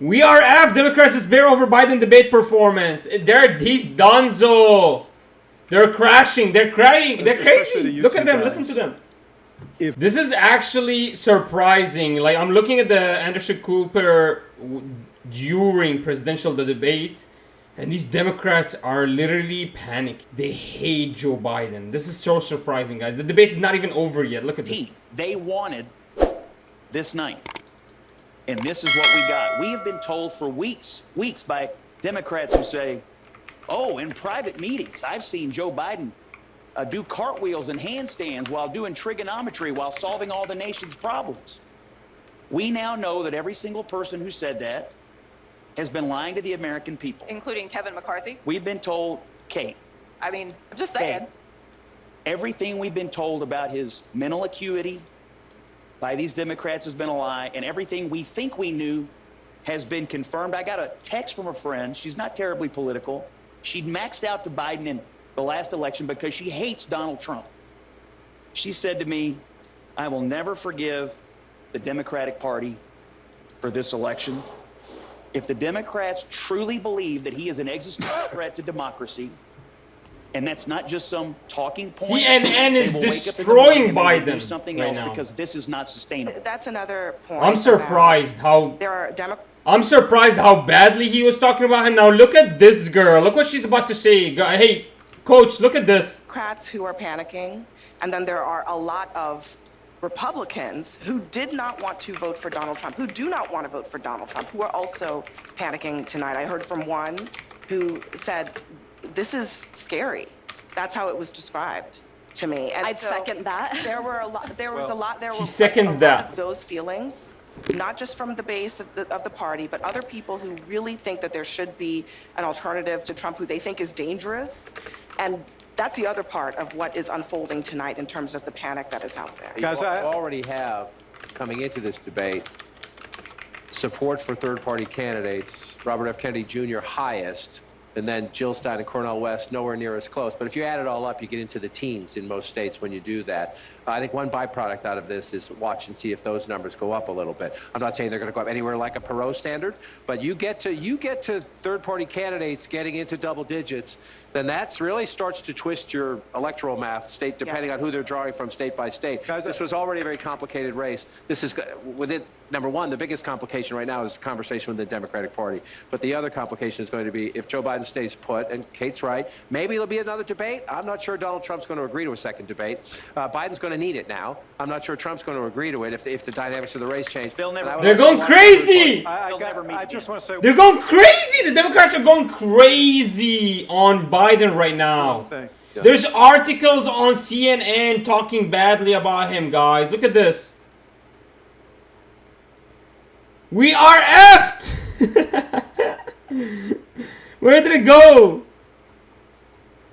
We are F. Democrats despair over Biden debate performance. He's donezo. They're crashing. They're crying. They're crazy. Look at them. Listen to them. This is actually surprising. Like, I'm looking at the Anderson Cooper during presidential debate, and these Democrats are literally panicked. They hate Joe Biden. This is so surprising, guys. The debate is not even over yet. Look at this. They wanted this night. And this is what we got. We have been told for weeks by Democrats who say, oh, in private meetings, I've seen Joe Biden do cartwheels and handstands while doing trigonometry while solving all the nation's problems. We now know that every single person who said that has been lying to the American people. Including Kevin McCarthy? We've been told, Kate. I mean, I'm just saying. Kate, everything we've been told about his mental acuity by these Democrats has been a lie, and everything we think we knew has been confirmed. I got a text from a friend. She's not terribly political. She'd maxed out to Biden in the last election because she hates Donald Trump. She said to me, I will never forgive the Democratic Party for this election. If the Democrats truly believe that he is an existential threat to democracy, and that's not just some talking point. CNN is destroying Biden do something right else now. Because this is not sustainable. That's another point. I'm surprised how there are I'm surprised how badly he was talking about him. Now look at this girl. Look what she's about to say. Hey, coach, look at this. Democrats who are panicking, and then there are a lot of Republicans who did not want to vote for Donald Trump, who do not want to vote for Donald Trump, who are also panicking tonight. I heard from one who said, this is scary. That's how it was described to me. And I'd second that. There were a lot. There was a lot. There were seconds a lot that. of those feelings, not just from the base of the party, but other people who really think that there should be an alternative to Trump, who they think is dangerous. And that's the other part of what is unfolding tonight in terms of the panic that is out there. Guys, I already have, coming into this debate, support for third-party candidates. Robert F. Kennedy Jr. highest, and then Jill Stein and Cornel West nowhere near as close. But if you add it all up, you get into the teens in most states when you do that. I think one byproduct out of this is watch and see if those numbers go up a little bit. I'm not saying they're going to go up anywhere like a Perot standard, but you get to third-party candidates getting into double digits, then that's really starts to twist your electoral math, state depending on who they're drawing from state by state. Guys, this was already a very complicated race. This is within number one, the biggest complication right now is the conversation with the Democratic Party. But the other complication is going to be if Joe Biden stays put, and Kate's right, maybe there'll be another debate. I'm not sure Donald Trump's going to agree to a second debate. Biden's going to need it now. I'm not sure Trump's going to agree to it if the dynamics of the race change. They're going crazy. I just want to say they're going crazy. The Democrats are going crazy on Biden right now. There's articles on CNN talking badly about him, guys. Look at this. We are effed. Where did it go?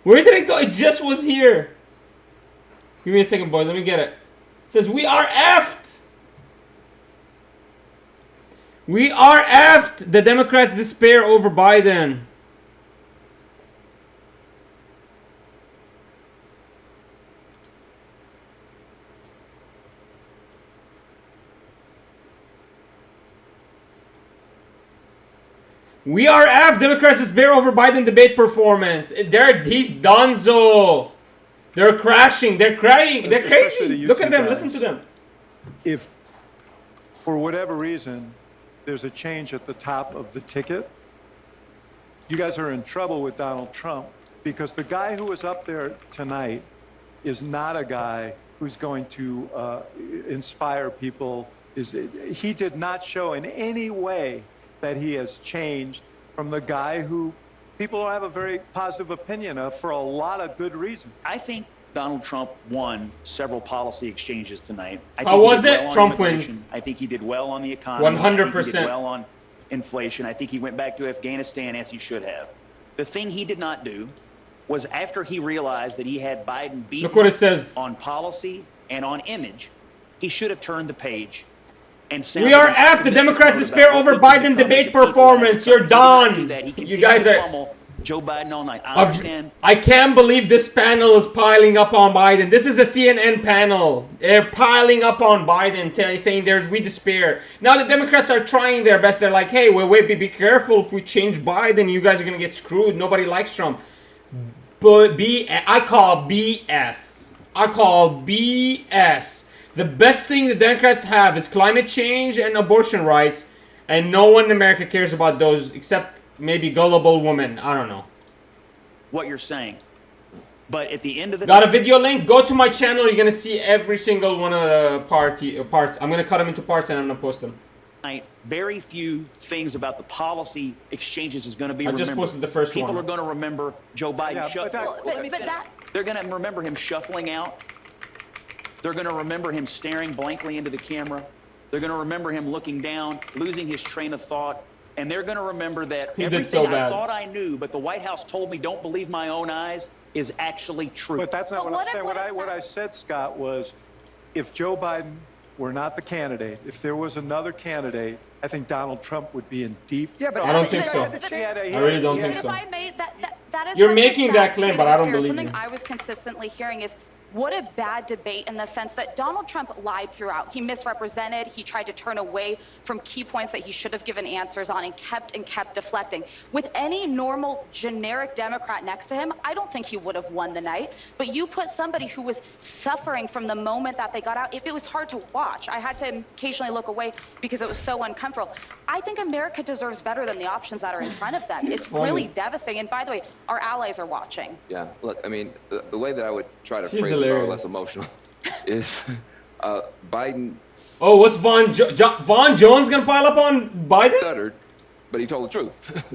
Where did it go? It just was here. Give me a second, boys. Let me get it. It says, we are effed. We are effed. The Democrats despair over Biden. We are F. Democrats despair over Biden debate performance. He's donezo. They're crashing. They're crying. They're crazy. Look at them. Listen to them. If, for whatever reason, there's a change at the top of the ticket, you guys are in trouble with Donald Trump, because the guy who was up there tonight is not a guy who's going to inspire people. He did not show in any way that he has changed from the guy who people don't have a very positive opinion of for a lot of good reason. I think Donald Trump won several policy exchanges tonight. How was it? Trump wins. I think he did well on the economy. 100%. I think he did well on inflation. I think he went back to Afghanistan as he should have. The thing he did not do was, after he realized that he had Biden beaten Look what it says. on policy and on image, he should have turned the page. We are F. The Democrats despair over Biden debate performance. You're done. You guys are Joe Biden all night. I understand. I can't believe this panel is piling up on Biden. This is a CNN panel. They're piling up on Biden, saying we despair. Now the Democrats are trying their best. They're like, hey, wait, be careful. If we change Biden, you guys are going to get screwed. Nobody likes Trump. But I call BS. I call BS. The best thing the Democrats have is climate change and abortion rights. And no one in America cares about those except maybe gullible women. I don't know. What you're saying. But at the end of the Got a video link? Go to my channel. You're going to see every single one of the parts. I'm going to cut them into parts and I'm going to post them. Very few things about the policy exchanges is going to be remembered. I just posted the first People one. are going to remember Joe Biden. They're going to remember him shuffling out. They're going to remember him staring blankly into the camera. They're going to remember him looking down, losing his train of thought. And they're going to remember that everything I thought I knew, but the White House told me don't believe my own eyes, is actually true. But that's not what I'm saying. What I said, Scott, was if Joe Biden were not the candidate, if there was another candidate, I think Donald Trump would be in deep. Yeah, but I don't think so. I really don't think so. If I made that is You're such making a sad that claim, state but of I don't affairs. believe Something you. I was consistently hearing is, what a bad debate in the sense that Donald Trump lied throughout. He misrepresented. He tried to turn away from key points that he should have given answers on and kept deflecting. With any normal, generic Democrat next to him, I don't think he would have won the night. But you put somebody who was suffering from the moment that they got out. It was hard to watch. I had to occasionally look away because it was so uncomfortable. I think America deserves better than the options that are in front of them. It's really devastating. And by the way, our allies are watching. Yeah, look, I mean, the way that I would try to She's phrase it, hilarious. or less emotional, is Biden Oh, what's Von Jones gonna pile up on Biden? stuttered, but he told the truth.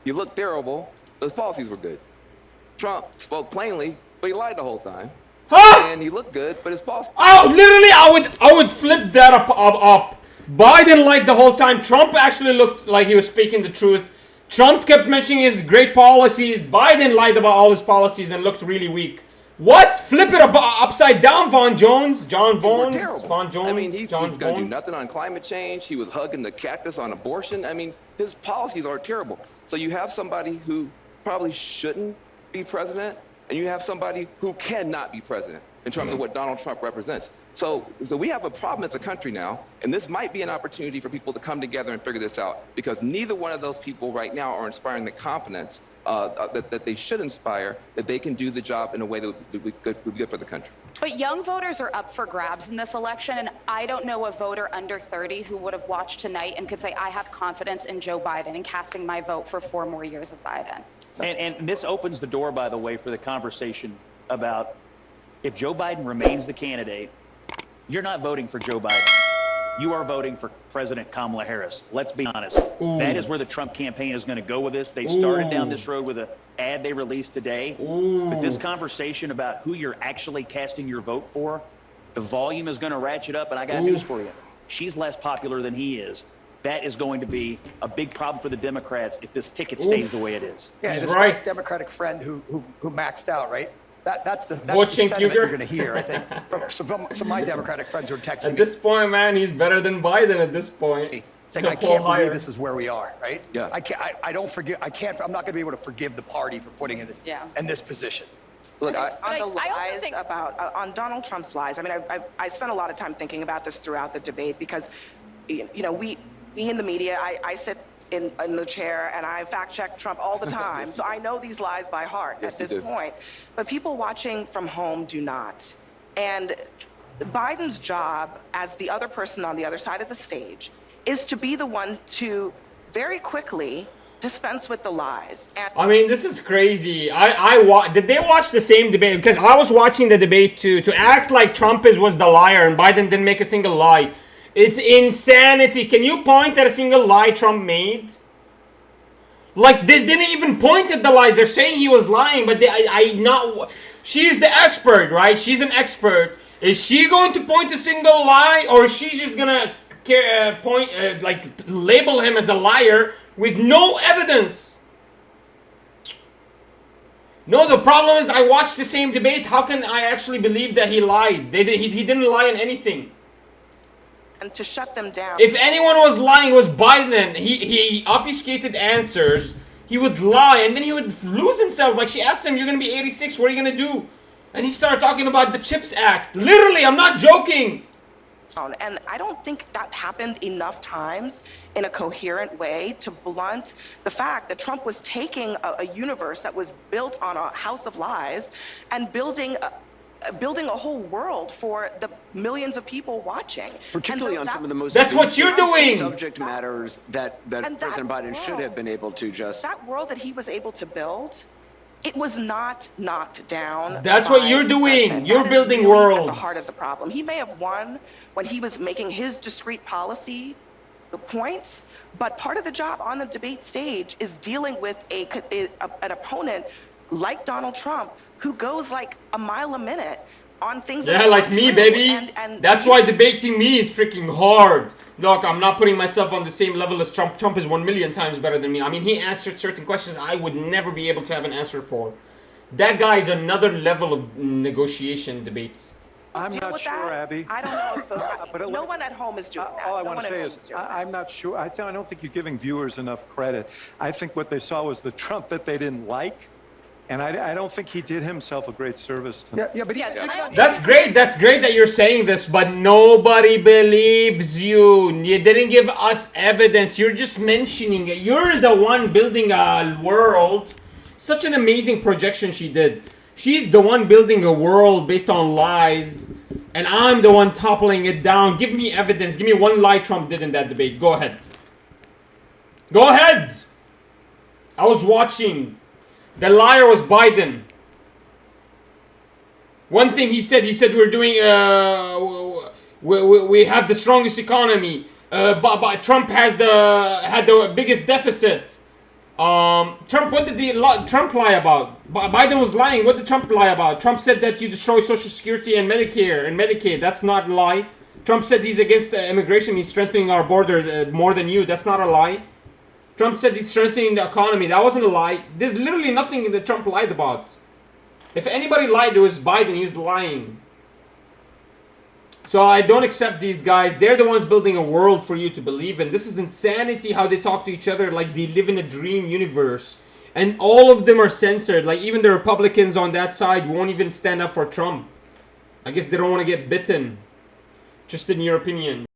He looked terrible, but his policies were good. Trump spoke plainly, but he lied the whole time. Huh? And he looked good, but his policies. Oh, literally, I would flip that up. Biden lied the whole time. Trump actually looked like he was speaking the truth. Trump kept mentioning his great policies. Biden lied about all his policies and looked really weak. What? Flip it upside down, Von Jones. John Bones. Terrible. Von Jones. I mean, he's John going to do Bones. nothing on climate change. He was hugging the cactus on abortion. I mean, his policies are terrible. So you have somebody who probably shouldn't be president, and you have somebody who cannot be president in terms of what Donald Trump represents. So we have a problem as a country now, and this might be an opportunity for people to come together and figure this out, because neither one of those people right now are inspiring the confidence that they should inspire, that they can do the job in a way that would be good for the country. But young voters are up for grabs in this election, and I don't know a voter under 30 who would have watched tonight and could say, I have confidence in Joe Biden and casting my vote for 4 more years of Biden. And this opens the door, by the way, for the conversation about if Joe Biden remains the candidate, you're not voting for Joe Biden. You are voting for President Kamala Harris. Let's be honest. Ooh. That is where the Trump campaign is going to go with this. They started down this road with an ad they released today. But this conversation about who you're actually casting your vote for, the volume is going to ratchet up. And I got news for you. She's less popular than he is. That is going to be a big problem for the Democrats if this ticket stays the way it is. Yeah, He's his right. Democratic friend who maxed out, right? That's the Watching sentiment Cougar? you're going to hear, I think, from some of my Democratic friends who are texting At me. this point, man, he's better than Biden at this point. Saying, I Pull can't higher. believe this is where we are, right? Yeah. I don't forgive. I can't. I'm not going to be able to forgive the party for putting in this position. Look, On the I also lies think- on Donald Trump's lies, I mean, I spent a lot of time thinking about this throughout the debate because, you know, we in the media, I sit in the chair and I fact check Trump all the time. So I know these lies by heart at this point. But people watching from home do not. And Biden's job as the other person on the other side of the stage is to be the one to very quickly dispense with the lies. And I mean, this is crazy. Did they watch the same debate? Because I was watching the debate too. To act like Trump was the liar and Biden didn't make a single lie is insanity. Can you point at a single lie Trump made? Like, they didn't even point at the lies. They're saying he was lying, but she's the expert, right? She's an expert. Is she going to point a single lie, or is she just gonna label him as a liar with no evidence? No, the problem is I watched the same debate. How can I actually believe that he lied? He didn't lie on anything. and to shut them down. If anyone was lying, it was Biden. He obfuscated answers He would lie, and then he would lose himself. Like, she asked him, you're going to be 86, what are you going to do? And he started talking about the CHIPS Act. Literally, I'm not joking. And I don't think that happened enough times in a coherent way to blunt the fact that Trump was taking a universe that was built on a house of lies and building a whole world for the millions of people watching. Particularly on some of the most That's what you're doing. Subject matters that President Biden should have been able to just... That world that he was able to build, it was not knocked down. That's what you're doing. President. You're That is building really worlds. at the heart of the problem. He may have won when he was making his discrete policy points, but part of the job on the debate stage is dealing with an opponent like Donald Trump who goes like a mile a minute on things that Yeah, are like not me, true. baby. And That's why debating me is freaking hard. Look, I'm not putting myself on the same level as Trump. Trump is 1,000,000 times better than me. I mean, he answered certain questions I would never be able to have an answer for. That guy is another level of negotiation debates. I'm deal not with sure, that. Abby. I don't know if But no one at home is doing that. All I No want one to at say home is, doing that. I'm not sure. I don't think you're giving viewers enough credit. I think what they saw was the Trump that they didn't like, and I don't think he did himself a great service to Yeah, but Yes, and I also- That's great. That's great that you're saying this, but nobody believes you. You didn't give us evidence. You're just mentioning it. You're the one building a world. Such an amazing projection she did. She's the one building a world based on lies, and I'm the one toppling it down. Give me evidence. Give me one lie Trump did in that debate. Go ahead. Go ahead. I was watching. The liar was Biden. One thing he said we're doing, we have the strongest economy, but Trump had the biggest deficit. Trump, what did Trump lie about? Biden was lying. What did Trump lie about? Trump said that you destroy Social Security and Medicare and Medicaid. That's not a lie. Trump said he's against immigration. He's strengthening our border more than you. That's not a lie. Trump said he's strengthening the economy. That wasn't a lie. There's literally nothing that Trump lied about. If anybody lied, it was Biden. He was lying. So I don't accept these guys. They're the ones building a world for you to believe in. This is insanity how they talk to each other like they live in a dream universe. And all of them are censored. Like even the Republicans on that side won't even stand up for Trump. I guess they don't want to get bitten. Just in your opinion.